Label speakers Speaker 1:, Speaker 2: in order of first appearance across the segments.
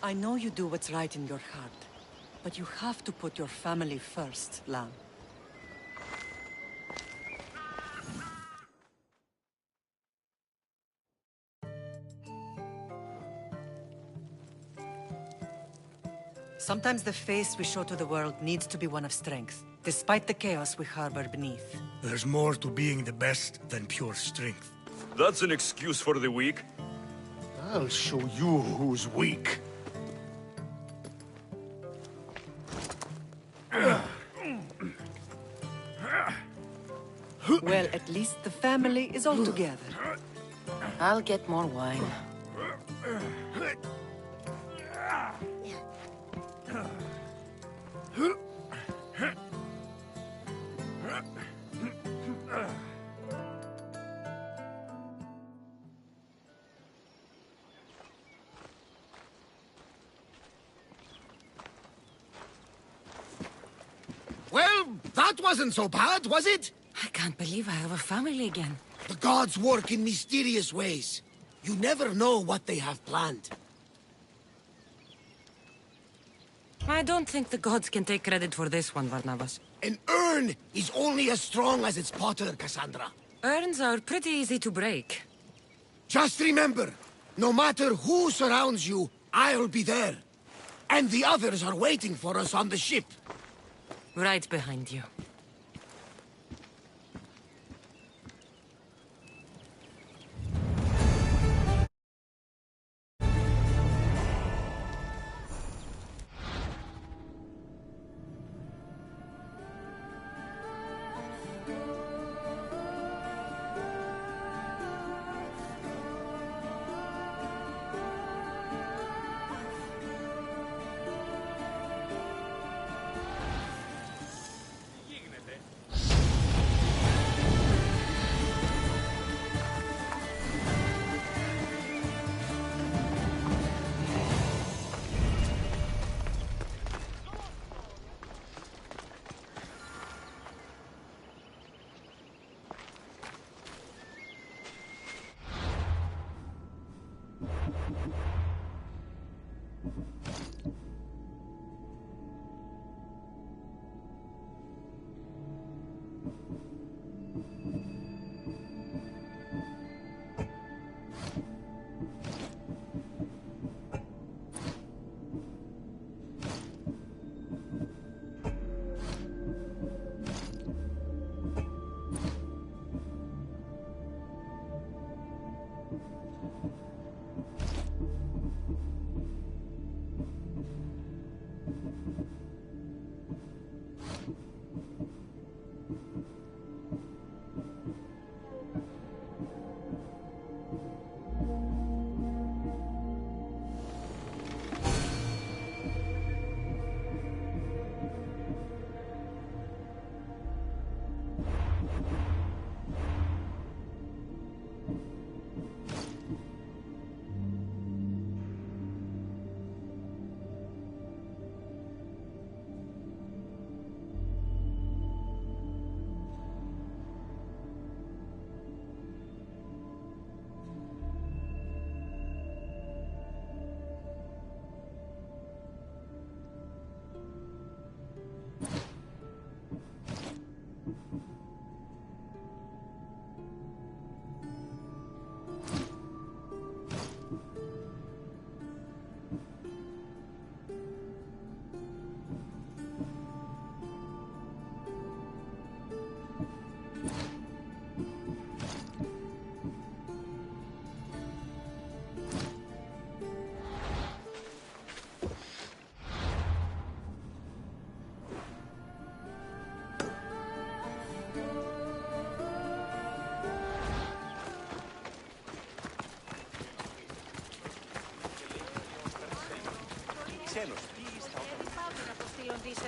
Speaker 1: I know you do what's right in your heart, but you have to put your family first, Lamb. Sometimes the face we show to the world needs to be one of strength, despite the chaos we harbor beneath.
Speaker 2: There's more to being the best than pure strength.
Speaker 3: That's an excuse for the weak.
Speaker 2: I'll show you who's weak.
Speaker 1: Well, at least the family is all together.
Speaker 4: I'll get more wine.
Speaker 5: Well, that wasn't so bad, was it?
Speaker 4: I can't believe I have a family again.
Speaker 5: The gods work in mysterious ways. You never know what they have planned.
Speaker 4: I don't think the gods can take credit for this one, Varnavas.
Speaker 5: An urn is only as strong as its potter, Cassandra.
Speaker 4: Urns are pretty easy to break.
Speaker 5: Just remember, no matter who surrounds you, I'll be there. And the others are waiting for us on the ship.
Speaker 4: Right behind you.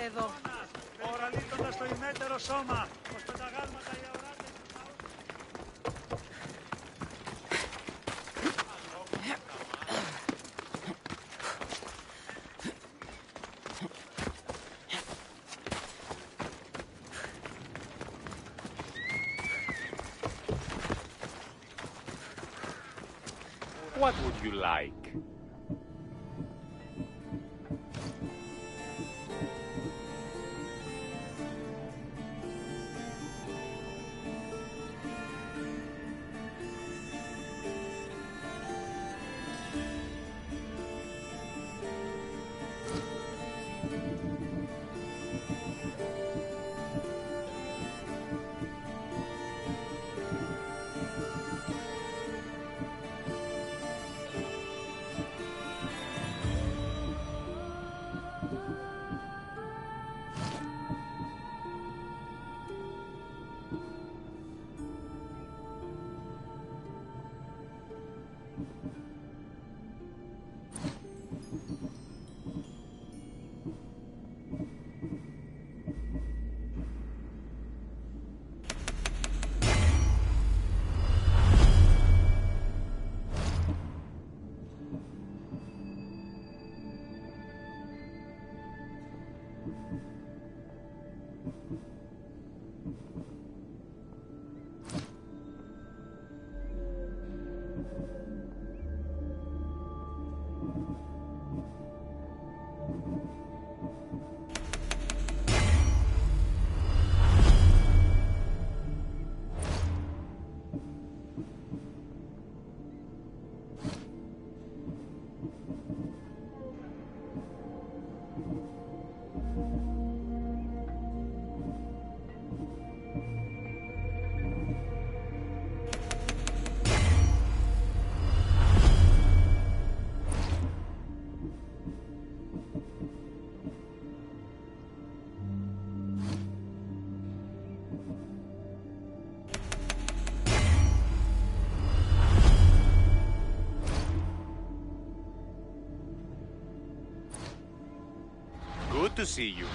Speaker 4: εδώ.
Speaker 6: Οραλίζοντας το ημέτερο σώμα, ώστε τα γάλματα οι αοράτες...
Speaker 3: What would you like?
Speaker 7: Good to see you.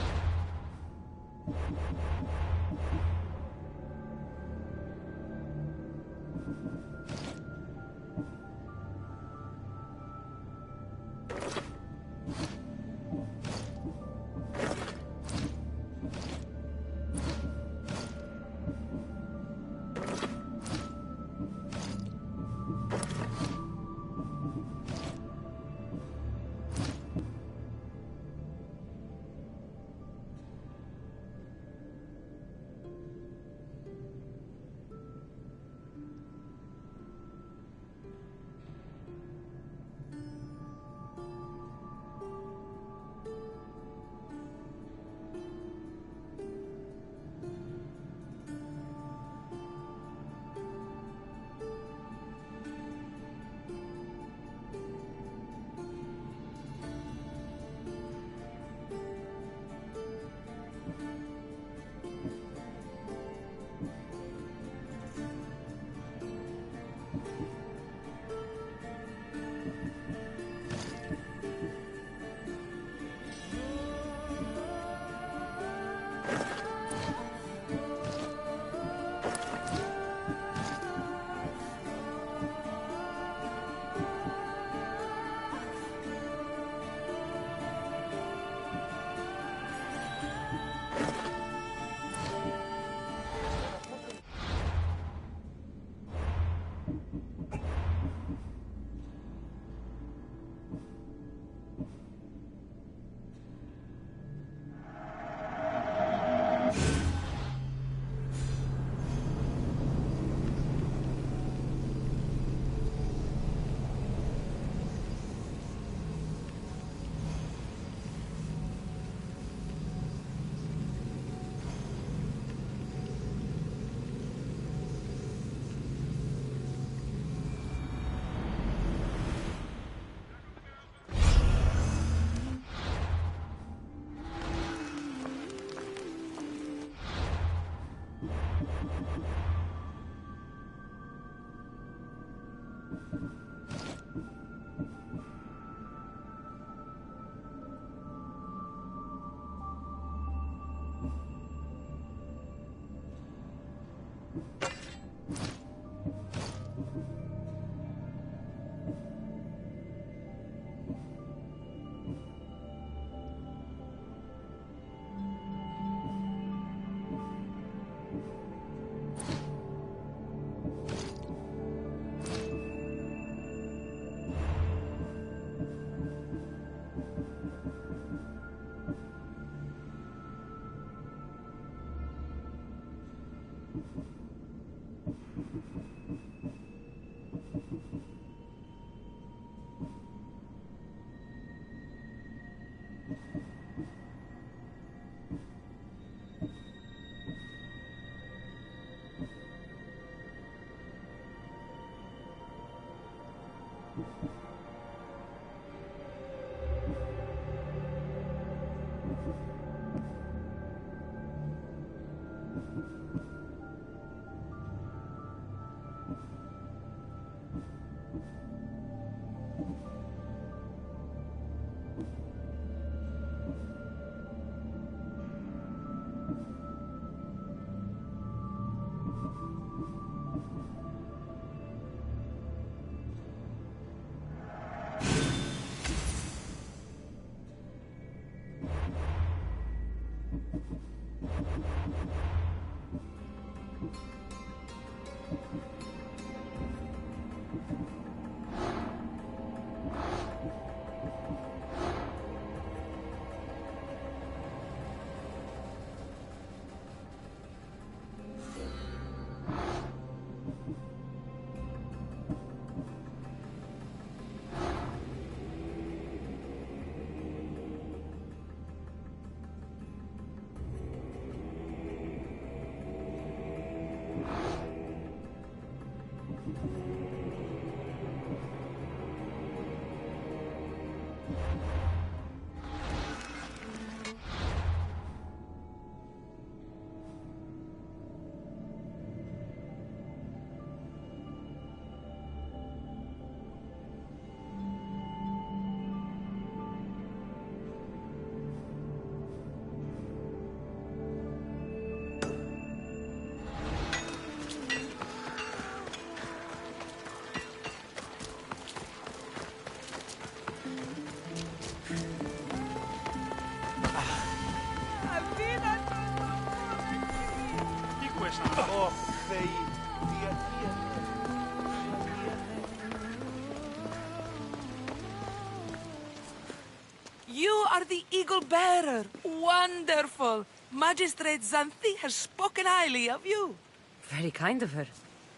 Speaker 7: You are the Eagle Bearer. Wonderful. Magistrate Xanthi has spoken highly of you.
Speaker 4: Very kind of her.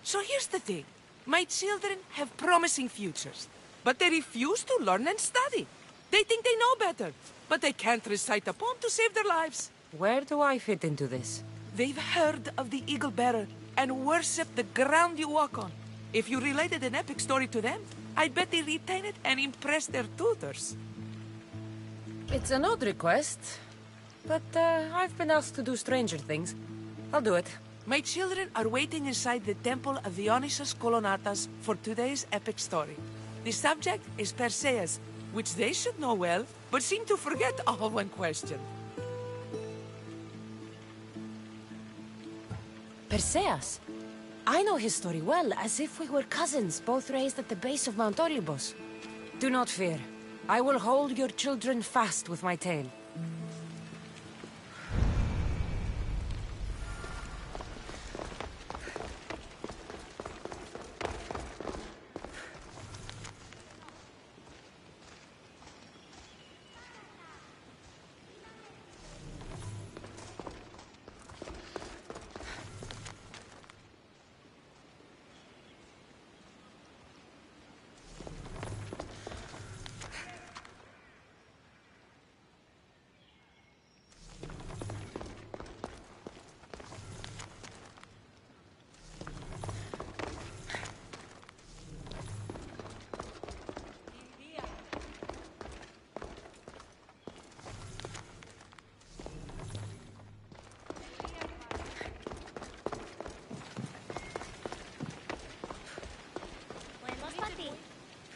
Speaker 7: So here's the thing. My children have promising futures, but they refuse to learn and study. They think they know better, but they can't recite a poem to save their lives.
Speaker 4: Where do I fit into this?
Speaker 7: They've heard of the Eagle Bearer and worship the ground you walk on. If you related an epic story to them, I bet they retain it and impress their tutors.
Speaker 4: It's an odd request, but I've been asked to do stranger things. I'll do it.
Speaker 7: My children are waiting inside the Temple of Dionysus Colonatas for today's epic story. The subject is Perseus, which they should know well, but seem to forget all when questioned.
Speaker 4: Perseus? I know his story well, as if we were cousins, both raised at the base of Mount Olympus. Do not fear. I will hold your children fast with my tail.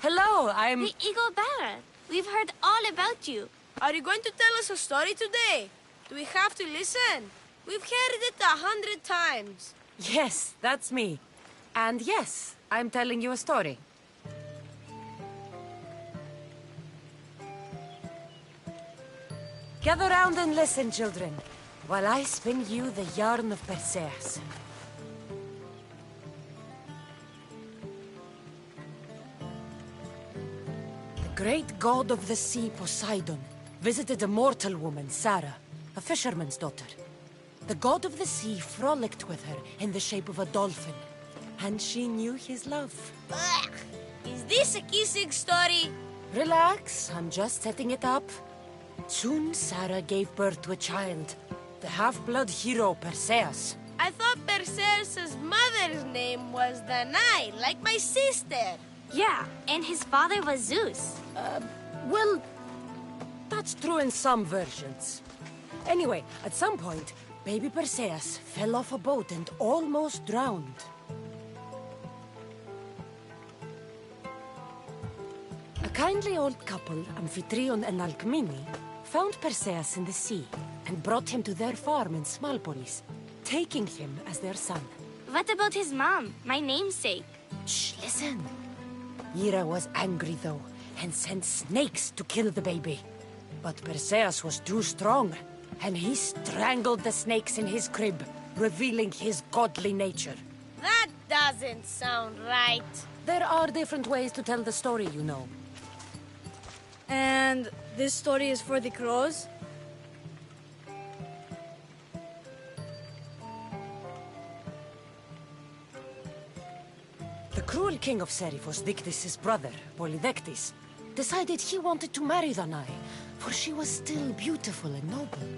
Speaker 4: Hello, I'm...
Speaker 8: The Eagle Bearer. We've heard all about you.
Speaker 9: Are you going to tell us a story today? Do we have to listen? We've heard it 100 times.
Speaker 4: Yes, that's me. And yes, I'm telling you a story. Gather round and listen, children, while I spin you the yarn of Perseus. The great god of the sea, Poseidon, visited a mortal woman, Sarah, a fisherman's daughter. The god of the sea frolicked with her in the shape of a dolphin, and she knew his love.
Speaker 9: Ugh. Is this a kissing story?
Speaker 4: Relax, I'm just setting it up. Soon, Sarah gave birth to a child, the half-blood hero Perseus.
Speaker 9: I thought Perseus' mother's name was Danae, like my sister.
Speaker 8: Yeah, and his father was Zeus.
Speaker 4: Well, that's true in some versions. Anyway, at some point, baby Perseus fell off a boat and almost drowned. A kindly old couple, Amphitryon and Alcmene, found Perseus in the sea and brought him to their farm in Smalpolis, taking him as their son.
Speaker 8: What about his mom, my namesake?
Speaker 4: Shh, listen. Hera was angry, though, and sent snakes to kill the baby. But Perseus was too strong, and he strangled the snakes in his crib, revealing his godly nature.
Speaker 9: That doesn't sound right.
Speaker 4: There are different ways to tell the story, you know.
Speaker 9: And this story is for the crows?
Speaker 4: The cruel king of Seriphos, Dictys' brother, Polydectes, decided he wanted to marry Danae, for she was still beautiful and noble.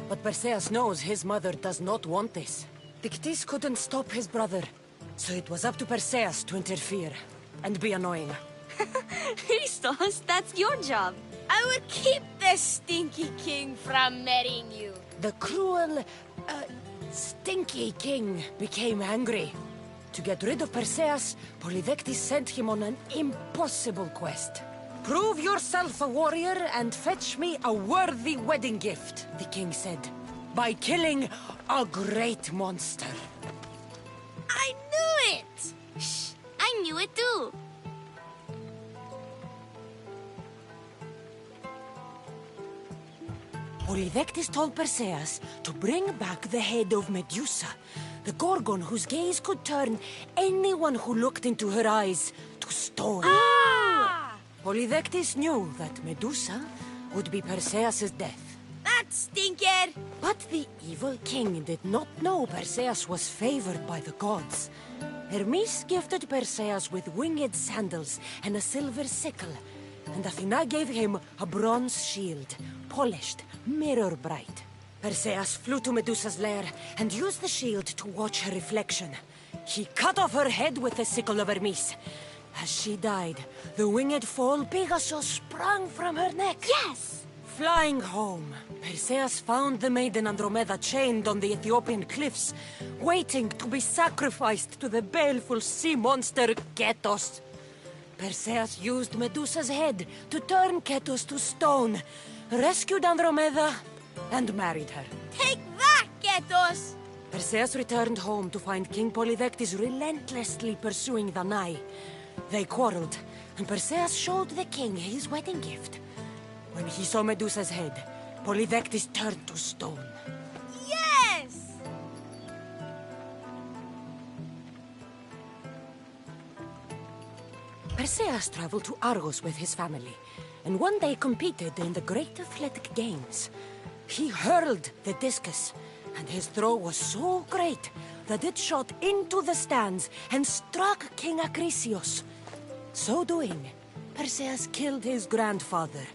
Speaker 4: But Perseus knows his mother does not want this. Dictys couldn't stop his brother, so it was up to Perseus to interfere and be annoying.
Speaker 8: Christos, that's your job.
Speaker 9: I will keep the stinky king from marrying you.
Speaker 4: The cruel, stinky king became angry. To get rid of Perseus, Polydectes sent him on an impossible quest. Prove yourself a warrior and fetch me a worthy wedding gift, the king said, by killing a great monster.
Speaker 9: I knew it!
Speaker 8: Shh, I knew it too.
Speaker 4: Polydectes told Perseus to bring back the head of Medusa, The Gorgon whose gaze could turn anyone who looked into her eyes to stone. Polydectes knew that Medusa would be Perseus' death.
Speaker 9: That stinker!
Speaker 4: But the evil king did not know Perseus was favored by the gods. Hermes gifted Perseus with winged sandals and a silver sickle, and Athena gave him a bronze shield, polished, mirror bright. Perseus flew to Medusa's lair and used the shield to watch her reflection. He cut off her head with the sickle of Hermes. As she died, the winged foal Pegasus sprang from her neck.
Speaker 8: Yes!
Speaker 4: Flying home, Perseus found the maiden Andromeda chained on the Ethiopian cliffs, waiting to be sacrificed to the baleful sea monster Ketos. Perseus used Medusa's head to turn Ketos to stone, rescued Andromeda, and married her.
Speaker 9: Take that, Ketos!
Speaker 4: Perseus returned home to find King Polydectes relentlessly pursuing Danae. They quarreled, and Perseus showed the king his wedding gift. When he saw Medusa's head, Polydectes turned to stone.
Speaker 9: Yes!
Speaker 4: Perseus traveled to Argos with his family, and one day competed in the Great Athletic Games. He hurled the discus, and his throw was so great that it shot into the stands and struck King Acrisius. So doing, Perseus killed his grandfather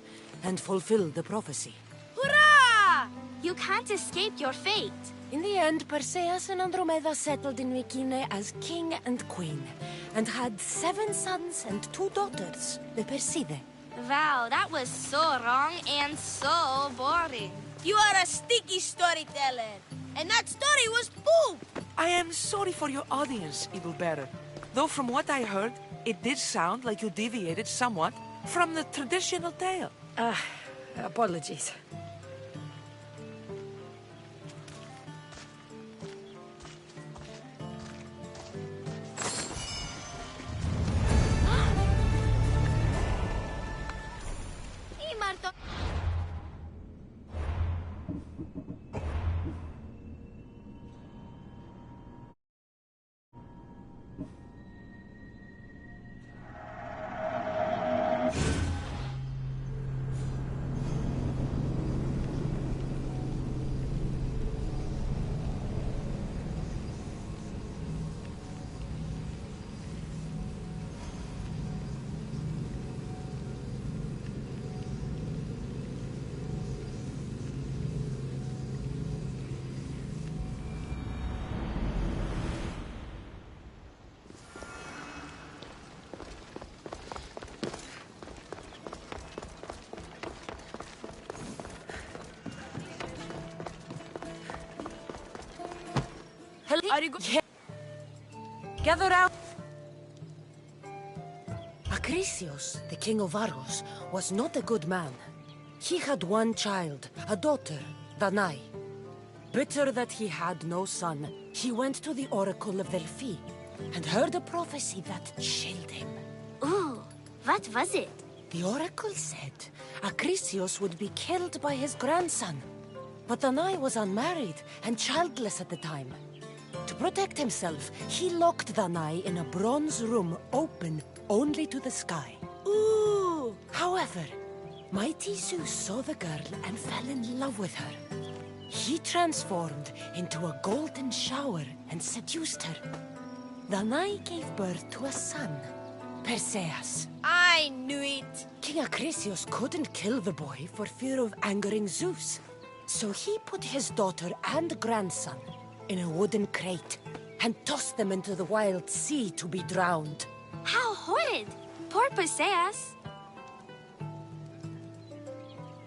Speaker 4: and fulfilled the prophecy.
Speaker 9: Hurrah!
Speaker 8: You can't escape your fate.
Speaker 4: In the end, Perseus and Andromeda settled in Mycenae as king and queen, and had 7 sons and 2 daughters, the Perside.
Speaker 8: Wow, that was so wrong and so boring.
Speaker 9: You are a sticky storyteller. And that story was poop!
Speaker 7: I am sorry for your audience, Evil Bearer. Though from what I heard, it did sound like you deviated somewhat from the traditional tale.
Speaker 4: Apologies.
Speaker 9: Hey, Marto.
Speaker 4: Are you Gather round. Acrisius, the king of Argos, was not a good man. He had 1 child, a daughter, Danae. Bitter that he had no son, he went to the oracle of Delphi and heard a prophecy that chilled him.
Speaker 8: Ooh, what was it?
Speaker 4: The oracle said Acrisius would be killed by his grandson. But Danae was unmarried and childless at the time. To protect himself, he locked Danae in a bronze room open only to the sky.
Speaker 9: Ooh!
Speaker 4: However, mighty Zeus saw the girl and fell in love with her. He transformed into a golden shower and seduced her. Danae gave birth to a son, Perseus.
Speaker 9: I knew it.
Speaker 4: King Acrisius couldn't kill the boy for fear of angering Zeus. So he put his daughter and grandson in a wooden crate and tossed them into the wild sea to be drowned.
Speaker 8: How horrid! Poor Perseus.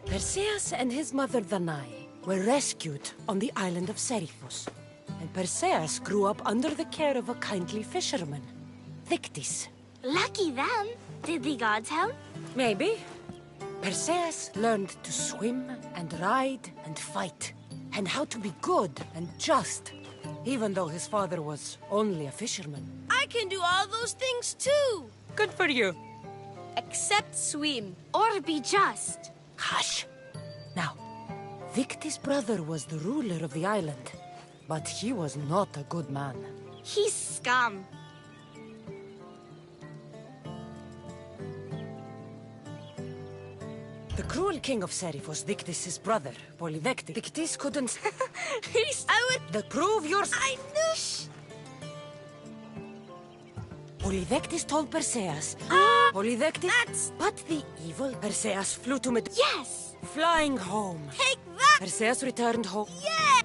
Speaker 4: Perseus and his mother Danae were rescued on the island of Seriphos, and Perseus grew up under the care of a kindly fisherman, Dictys.
Speaker 8: Lucky them. Did the gods help?
Speaker 4: Maybe. Perseus learned to swim and ride and fight, and how to be good and just, even though his father was only a fisherman.
Speaker 9: I can do all those things too.
Speaker 4: Good for you.
Speaker 9: Except swim.
Speaker 8: Or be just.
Speaker 4: Hush. Now, Dictys' brother was the ruler of the island. But he was not a good man.
Speaker 8: He's scum.
Speaker 4: The cruel king of Serif was Dictys' brother, Polydectes. Dictys couldn't...
Speaker 8: I would...
Speaker 4: Prove your...
Speaker 8: I knew...
Speaker 4: Polydectes told Perseus. Polydectes...
Speaker 8: That's...
Speaker 4: But the evil Perseus flew to
Speaker 8: Yes!
Speaker 4: flying home.
Speaker 8: Take that!
Speaker 4: Perseus returned home.
Speaker 8: Yeah!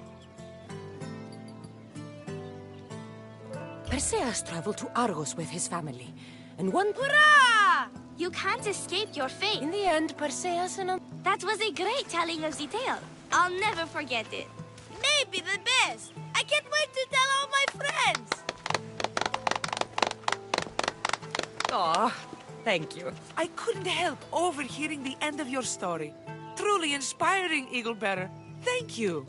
Speaker 4: Perseus traveled to Argos with his family, and one...
Speaker 8: Hurrah! You can't escape your fate.
Speaker 4: In the end, Perseus and...
Speaker 8: That was a great telling of the tale. I'll never forget it. Maybe the best. I can't wait to tell all my friends.
Speaker 4: Aw, thank you.
Speaker 7: I couldn't help overhearing the end of your story. Truly inspiring, Eagle Bearer. Thank you.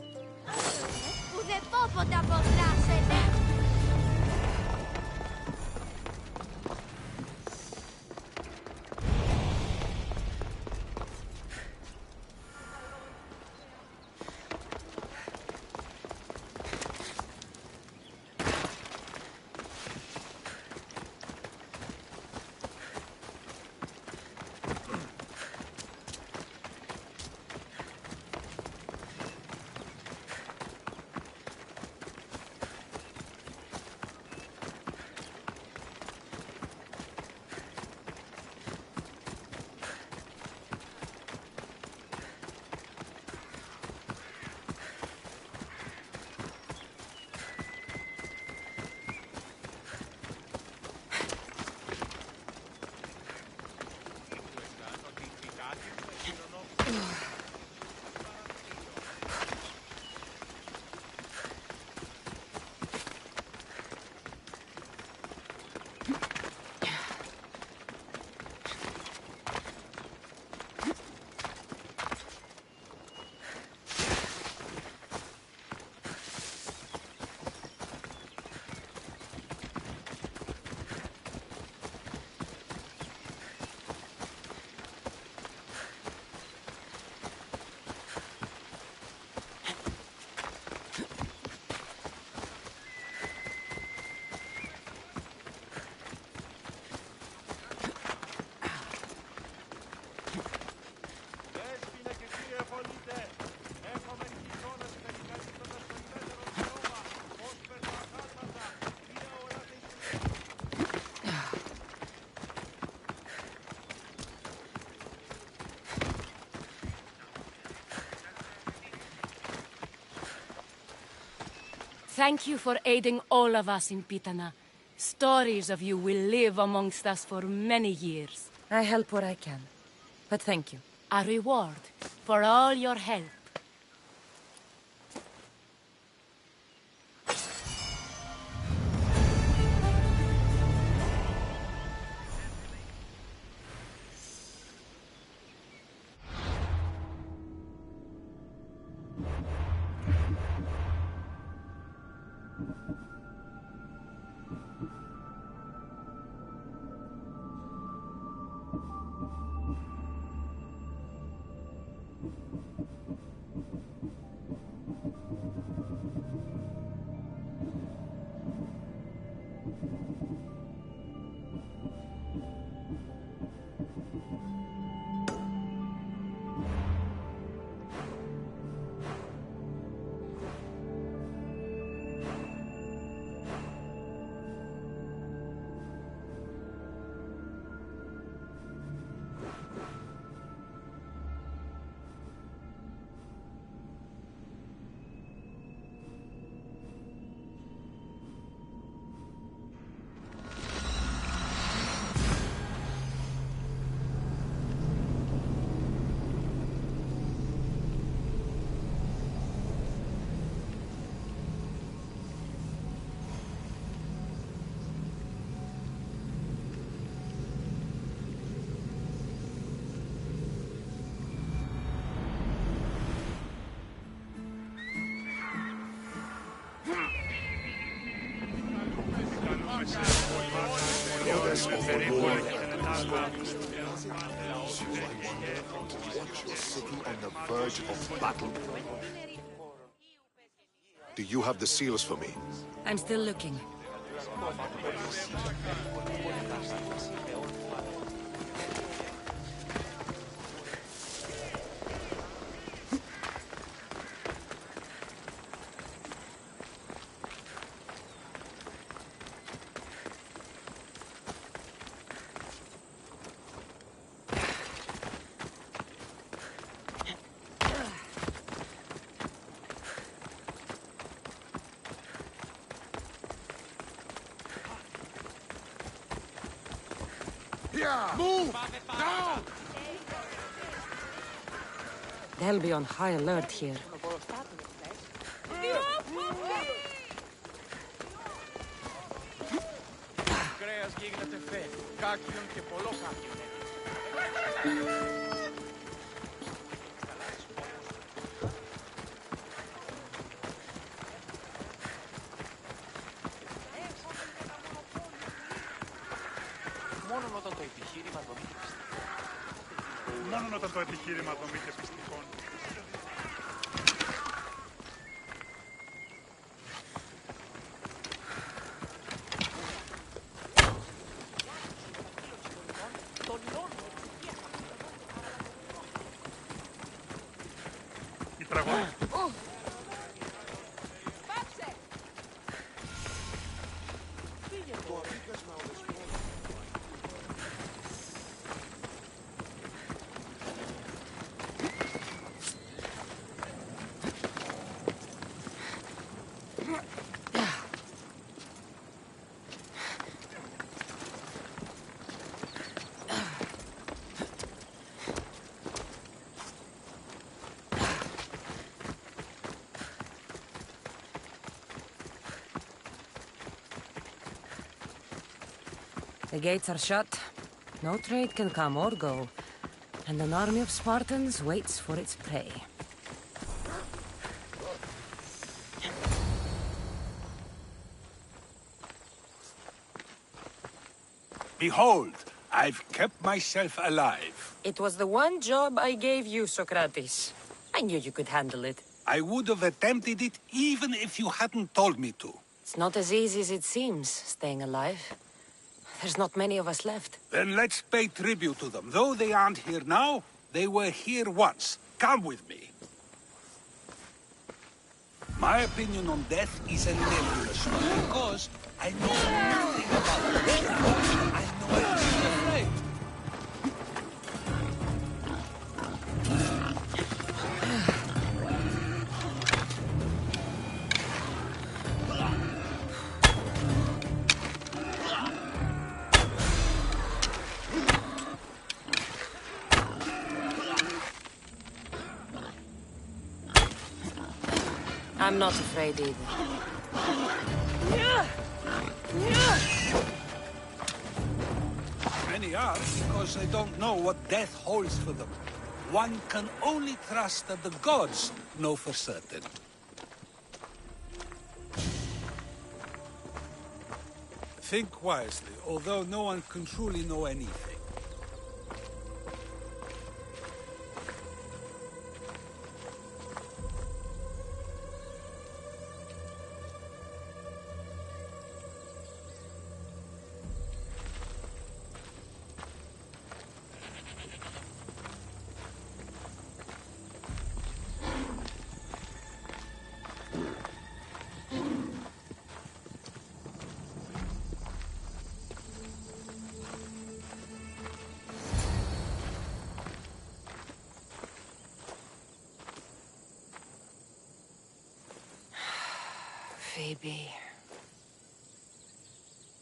Speaker 10: Thank you for aiding all of us in Pitana. Stories of you will live amongst us for many years.
Speaker 4: I help where I can. But thank you.
Speaker 10: A reward for all your help.
Speaker 2: Watch your city on the verge of battle. Do you have the seals for me?
Speaker 4: I'm still looking.
Speaker 5: Move! Now!
Speaker 4: They'll be on high alert here.
Speaker 6: Μόνο όταν το επιχείρημα δομείται πιστικών. Η τραγωδία.
Speaker 4: The gates are shut. No trade can come or go. And an army of Spartans waits for its prey.
Speaker 11: Behold, I've kept myself alive.
Speaker 4: It was the one job I gave you, Socrates. I knew you could handle it.
Speaker 11: I would have attempted it even if you hadn't told me to.
Speaker 4: It's not as easy as it seems, staying alive. There's not many of us left.
Speaker 11: Then let's pay tribute to them. Though they aren't here now, they were here once. Come with me. My opinion on death is a nebulous one, because I know nothing about it. I know I'm afraid.
Speaker 4: I'm not afraid either.
Speaker 11: Many are because they don't know what death holds for them. One can only trust that the gods know for certain. Think wisely, although no one can truly know anything.
Speaker 4: Phoebe.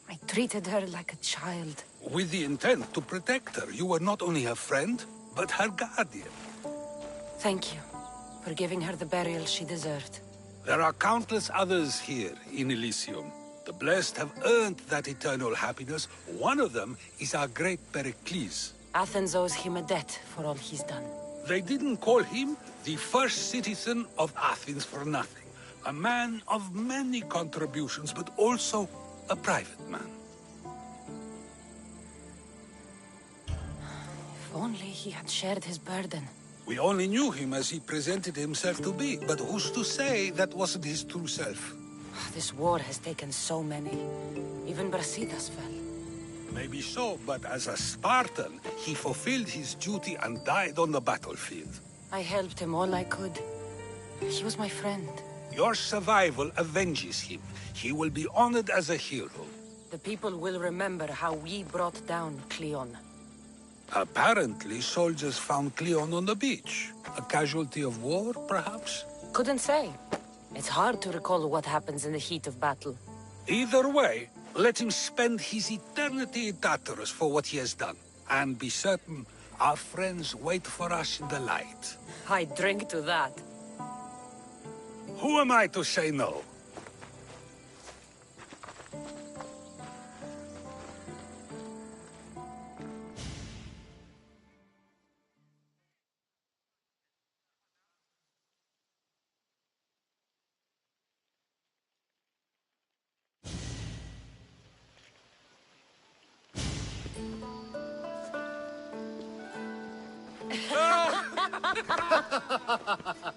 Speaker 4: I treated her like a child.
Speaker 11: With the intent to protect her, you were not only her friend, but her guardian.
Speaker 4: Thank you for giving her the burial she deserved.
Speaker 11: There are countless others here in Elysium. The blessed have earned that eternal happiness. One of them is our great Pericles.
Speaker 4: Athens owes him a debt for all he's done.
Speaker 11: They didn't call him the first citizen of Athens for nothing. A man of many contributions, but also a private man.
Speaker 4: If only he had shared his burden.
Speaker 11: We only knew him as he presented himself to be, but who's to say that wasn't his true self?
Speaker 4: This war has taken so many. Even Brasidas fell.
Speaker 11: Maybe so, but as a Spartan, he fulfilled his duty and died on the battlefield.
Speaker 4: I helped him all I could. He was my friend.
Speaker 11: Your survival avenges him. He will be honored as a hero.
Speaker 4: The people will remember how we brought down Cleon.
Speaker 11: Apparently, soldiers found Cleon on the beach. A casualty of war, perhaps?
Speaker 4: Couldn't say. It's hard to recall what happens in the heat of battle.
Speaker 11: Either way, let him spend his eternity in Tartarus for what he has done. And be certain our friends wait for us in the light.
Speaker 4: I drink to that.
Speaker 11: Who am I to say no?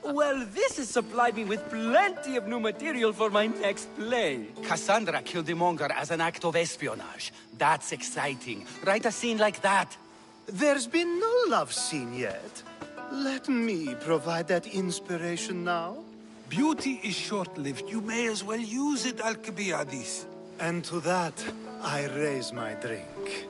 Speaker 12: Well, this has supplied me with plenty of new material for my next play. Cassandra killed the monger as an act of espionage. That's exciting. Write a scene like that.
Speaker 2: There's been no love scene yet. Let me provide that inspiration now.
Speaker 11: Beauty is short-lived. You may as well use it, Alcibiades.
Speaker 2: And to that, I raise my drink.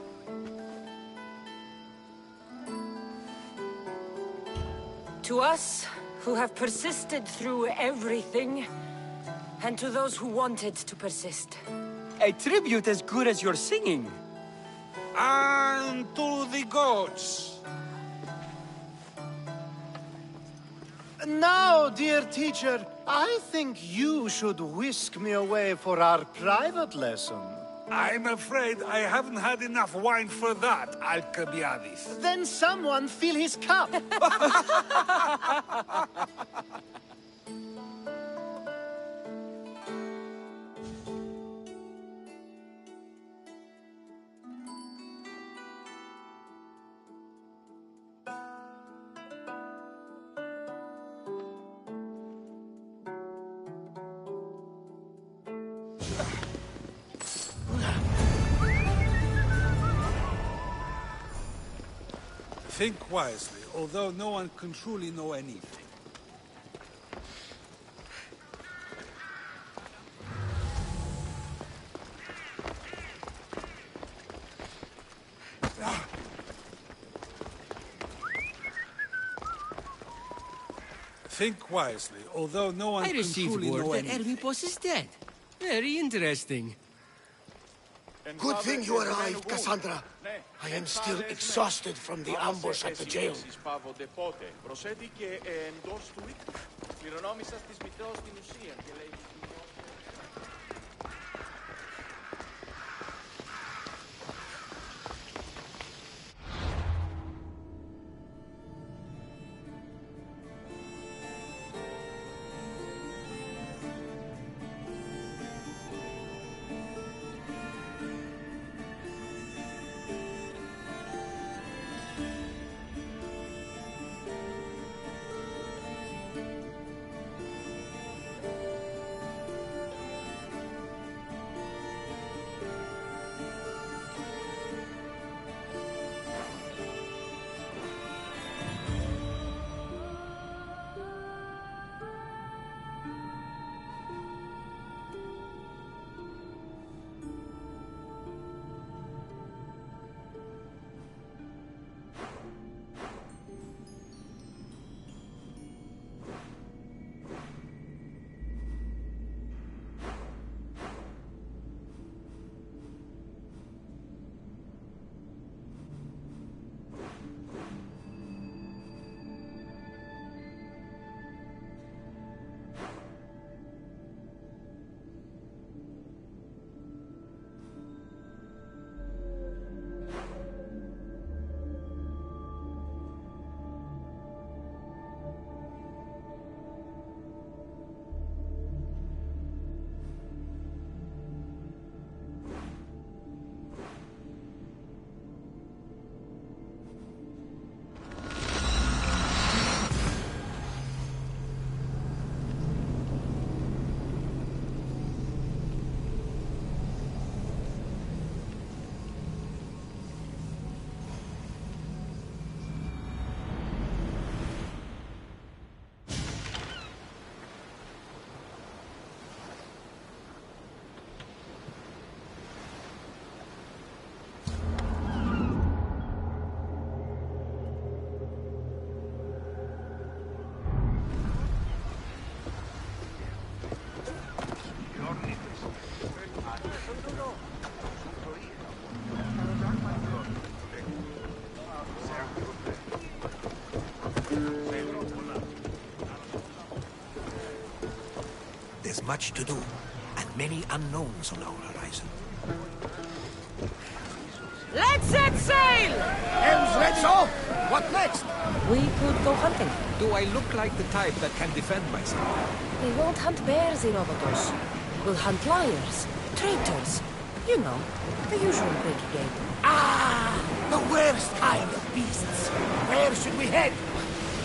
Speaker 4: To us, who have persisted through everything, and to those who wanted to persist.
Speaker 12: A tribute as good as your singing.
Speaker 11: And to the gods.
Speaker 2: Now, dear teacher, I think you should whisk me away for our private lesson.
Speaker 11: I'm afraid I haven't had enough wine for that, Alcibiades.
Speaker 2: Then someone fill his cup.
Speaker 11: Think wisely, although no one can truly know anything. Think wisely, although no one
Speaker 12: I
Speaker 11: can
Speaker 12: received
Speaker 11: truly know
Speaker 12: word that
Speaker 11: anything.
Speaker 12: Hermipos is dead. Very interesting.
Speaker 5: Good thing you arrived, Cassandra. I am still exhausted from the ambush at the jail. much to do, and many unknowns on our horizon.
Speaker 4: Let's set sail!
Speaker 5: Helm's ready! So, what next?
Speaker 4: We could go hunting.
Speaker 13: Do I look like the type that can defend myself?
Speaker 4: We won't hunt bears in Obodos. We'll hunt liars, traitors. You know, the usual big game.
Speaker 5: Ah! The worst kind of beasts. Where should we head?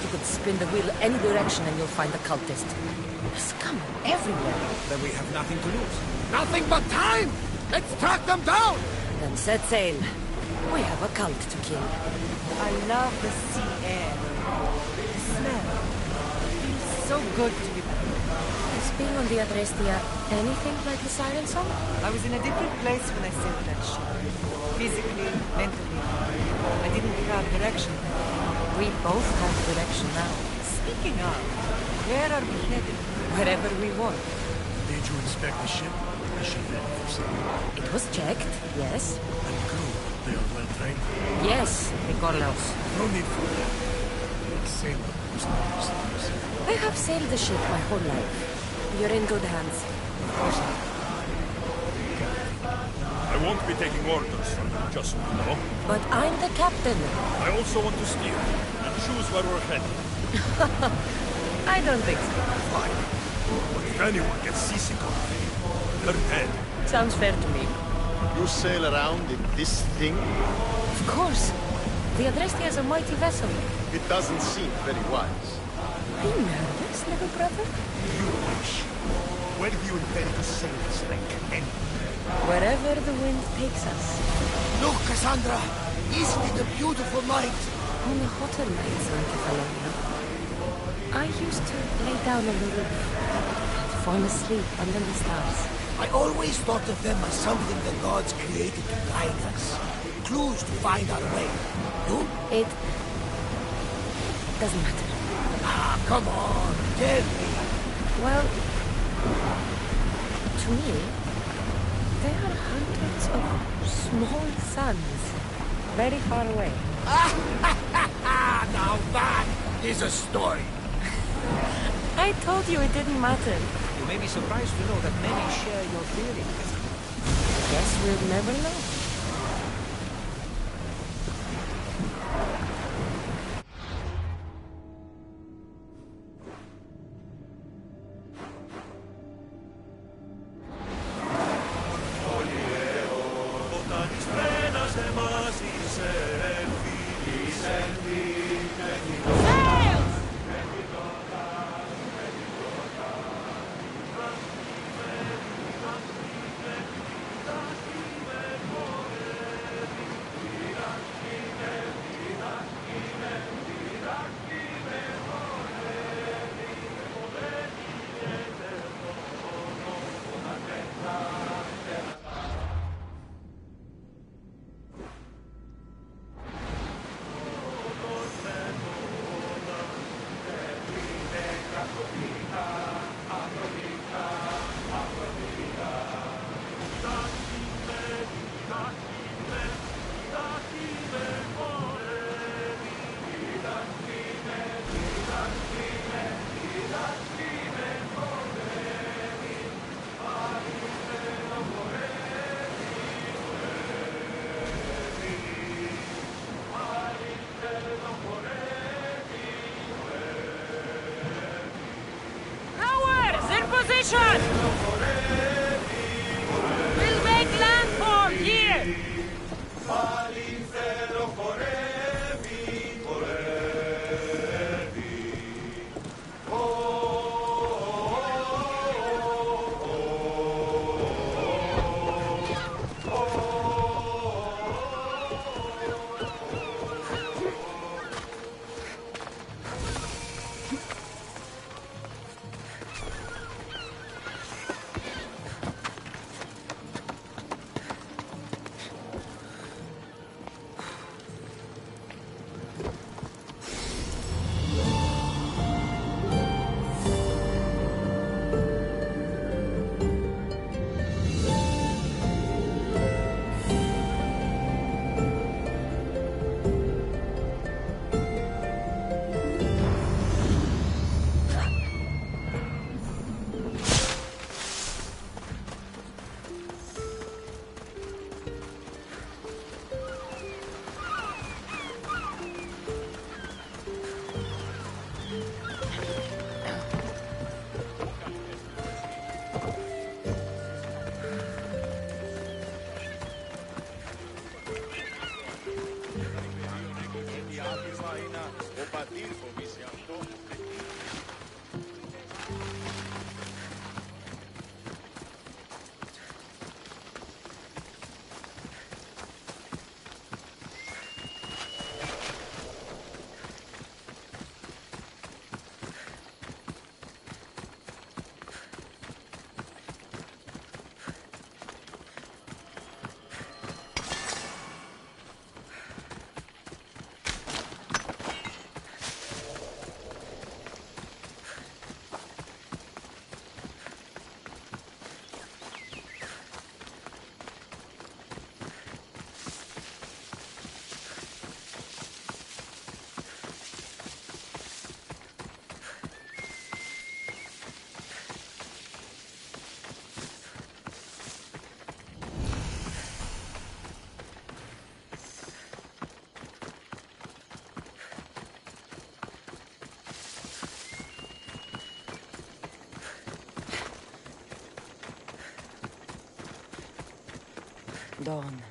Speaker 4: You could spin the wheel any direction and you'll find the cultist. There's scum everywhere.
Speaker 13: Then we have nothing to lose.
Speaker 5: Nothing but time! Let's track them down!
Speaker 4: Then set sail. We have a cult to kill.
Speaker 1: I love the sea air. The smell. It feels so good to be back.
Speaker 4: Is being on the Adrestia anything like the siren song?
Speaker 1: I was in a different place when I sailed that ship. Physically, mentally. I didn't have direction.
Speaker 4: We both have direction now.
Speaker 1: Speaking of, where are we headed?
Speaker 4: Wherever we want.
Speaker 5: Did you inspect the ship? The ship ready for sailing?
Speaker 4: It was checked, yes.
Speaker 5: And crew, they are well trained?
Speaker 4: Yes, Nicorlaus.
Speaker 5: No need for that. A sailor who's not used.
Speaker 4: I have sailed the ship my whole life. You're in good hands.
Speaker 5: Of course not.
Speaker 3: I won't be taking orders from you, just so you know.
Speaker 4: But I'm the captain.
Speaker 3: I also want to steer and choose where we're headed.
Speaker 4: I don't think so.
Speaker 3: Fine. But if anyone gets seasick on me, they're dead.
Speaker 4: Sounds fair to me.
Speaker 2: You sail around in this thing?
Speaker 4: Of course. The Adrestia is a mighty vessel.
Speaker 2: It doesn't seem very wise.
Speaker 4: Are you nervous, little brother?
Speaker 5: You wish. Where do you intend to sail this thing?
Speaker 4: Wherever the wind takes us.
Speaker 5: Look, Cassandra! Isn't it a beautiful night?
Speaker 4: On the hotter nights in Catalonia, I used to lay down on the roof and fall asleep under the stars.
Speaker 5: I always thought of them as something the gods created to guide us. Clues to find our way. You?
Speaker 4: It doesn't matter.
Speaker 5: Ah, come on, tell me.
Speaker 4: Well, to me, they are hundreds of small suns, very far away.
Speaker 5: Now that is a story.
Speaker 4: I told you it didn't matter.
Speaker 13: You may be surprised to know that many share your theory.
Speaker 4: Guess we'll never know. Position! We'll make landfall here! Dawn.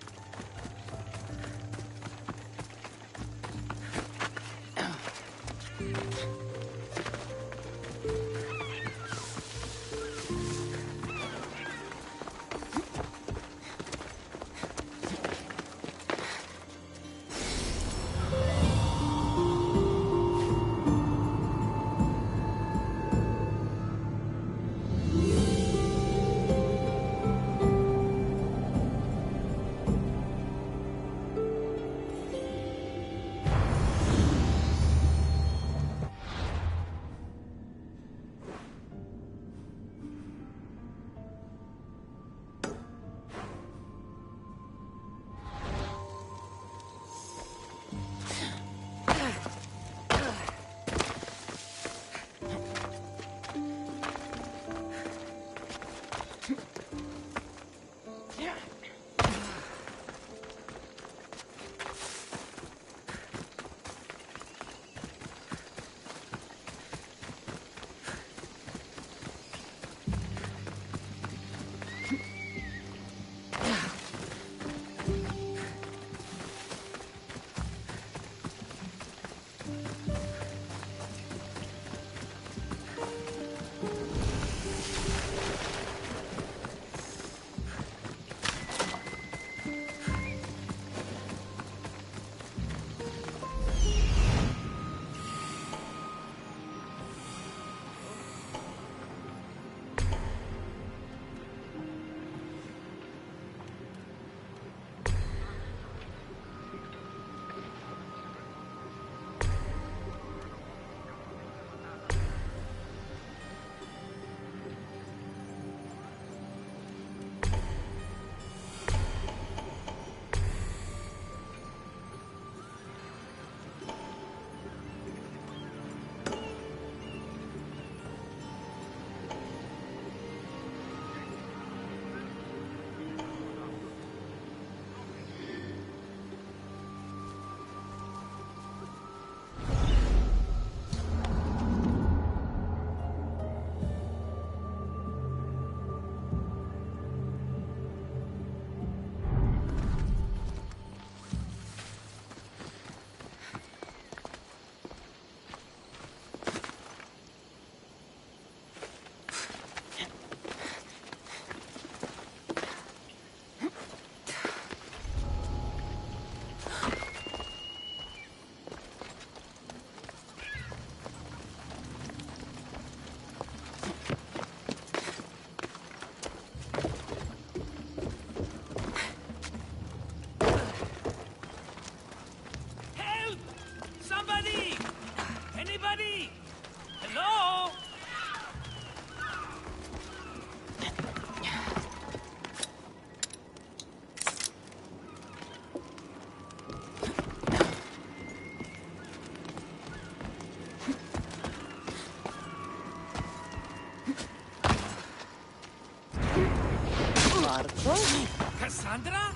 Speaker 14: Cassandra?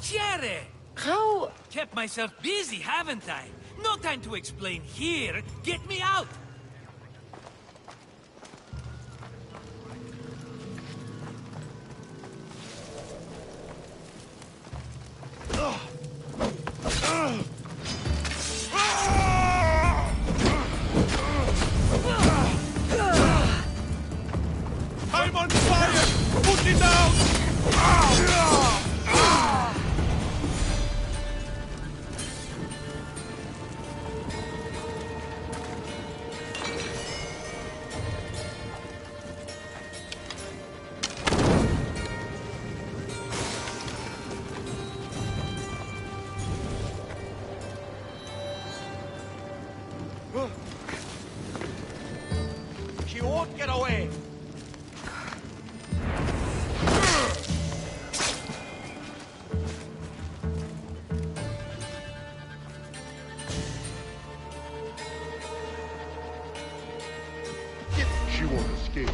Speaker 14: Chiere!
Speaker 4: How?
Speaker 14: Kept myself busy, haven't I? No time to explain here. Get me out!
Speaker 3: I'm on fire! Put me down! She won't get away!
Speaker 15: She won't escape.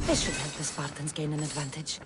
Speaker 4: This should help the Spartans gain an advantage.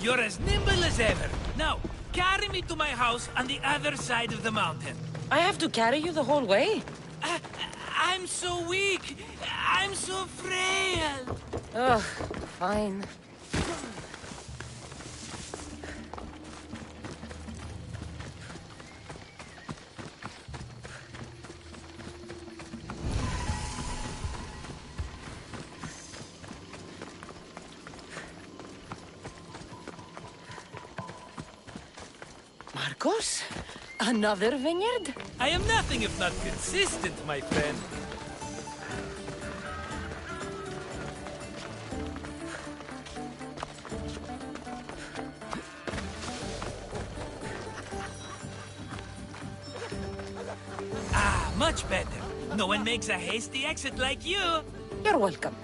Speaker 14: You're as nimble as ever. Now, carry me to my house on the other side of the mountain.
Speaker 4: I have to carry you the whole way?
Speaker 14: I'm so weak. I'm so frail.
Speaker 4: Ugh, fine. Marcos? Another vineyard?
Speaker 14: I am nothing if not consistent, my friend. Much better. No one makes a hasty exit like you.
Speaker 4: You're welcome.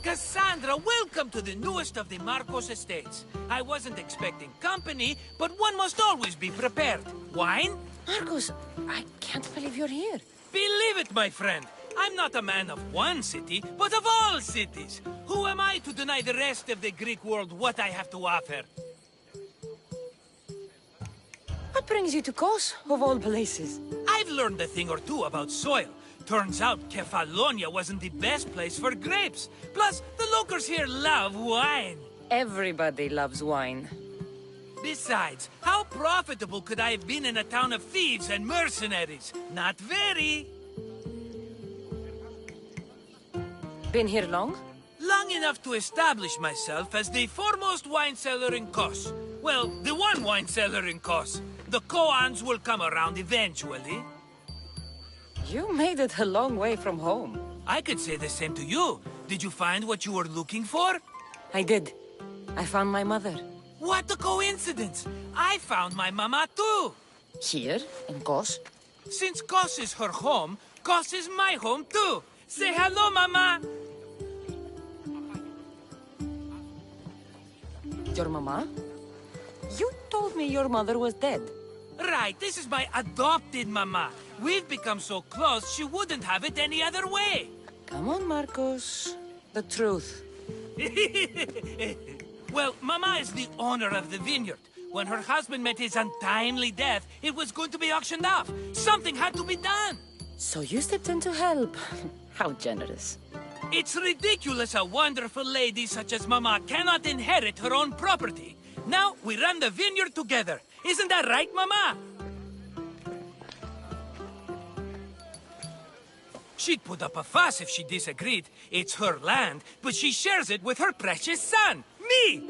Speaker 14: Cassandra, welcome to the newest of the Marcos estates. I wasn't expecting company, but one must always be prepared. Wine?
Speaker 4: Marcos, I can't believe you're here.
Speaker 14: Believe it, my friend. I'm not a man of one city, but of all cities. Who am I to deny the rest of the Greek world what I have to offer?
Speaker 4: What brings you to Kos, of all places?
Speaker 14: I've learned a thing or two about soil. Turns out Kefalonia wasn't the best place for grapes. Plus, the locals here love wine.
Speaker 4: Everybody loves wine.
Speaker 14: Besides, how profitable could I have been in a town of thieves and mercenaries? Not very.
Speaker 4: Been here long?
Speaker 14: Long enough to establish myself as the foremost wine seller in Kos. Well, the one wine seller in Kos. The koans will come around eventually.
Speaker 4: You made it a long way from home.
Speaker 14: I could say the same to you. Did you find what you were looking for?
Speaker 4: I did. I found my mother.
Speaker 14: What a coincidence! I found my mama too!
Speaker 4: Here, in Kos?
Speaker 14: Since Kos is her home, Kos is my home too! Say hello, mama!
Speaker 4: Your mama? You told me your mother was dead.
Speaker 14: Right, this is my adopted mama. We've become so close, she wouldn't have it any other way.
Speaker 4: Come on, Marcos. The truth.
Speaker 14: Well, mama is the owner of the vineyard. When her husband met his untimely death, it was going to be auctioned off. Something had to be done.
Speaker 4: So you stepped in to help. How generous.
Speaker 14: It's ridiculous a wonderful lady such as mama cannot inherit her own property. Now we run the vineyard together. Isn't that right, mama? She'd put up a fuss if she disagreed. It's her land, but she shares it with her precious son, me!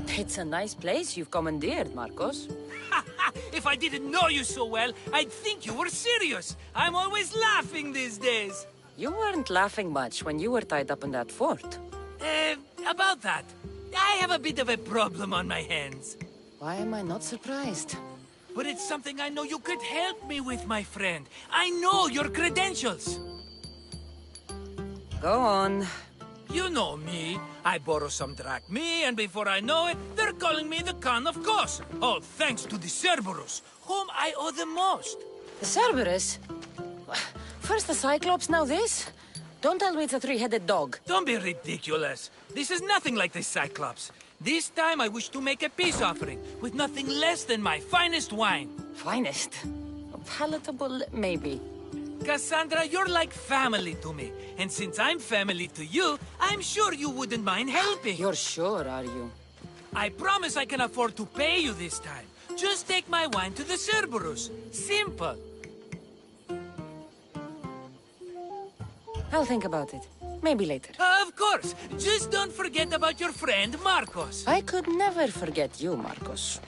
Speaker 4: It's a nice place you've commandeered, Marcos.
Speaker 14: If I didn't know you so well, I'd think you were serious. I'm always laughing these days.
Speaker 4: You weren't laughing much when you were tied up in that fort.
Speaker 14: About that, I have a bit of a problem on my hands.
Speaker 4: Why am I not surprised?
Speaker 14: But it's something I know you could help me with, my friend. I know your credentials.
Speaker 4: Go on.
Speaker 14: You know me. I borrow some drachmae, and before I know it, they're calling me the Khan of Kos. All thanks to the Cerberus, whom I owe the most.
Speaker 4: The Cerberus? First the Cyclops, now this? Don't tell me it's a three-headed dog.
Speaker 14: Don't be ridiculous. This is nothing like the Cyclops. This time I wish to make a peace offering with nothing less than my finest wine.
Speaker 4: Finest? Palatable, maybe.
Speaker 14: Cassandra, you're like family to me. And since I'm family to you, I'm sure you wouldn't mind helping.
Speaker 4: You're sure, are you?
Speaker 14: I promise I can afford to pay you this time. Just take my wine to the Cerberus. Simple.
Speaker 4: I'll think about it. Maybe later.
Speaker 14: Of course. Just don't forget about your friend Marcos.
Speaker 4: I could never forget you, Marcos.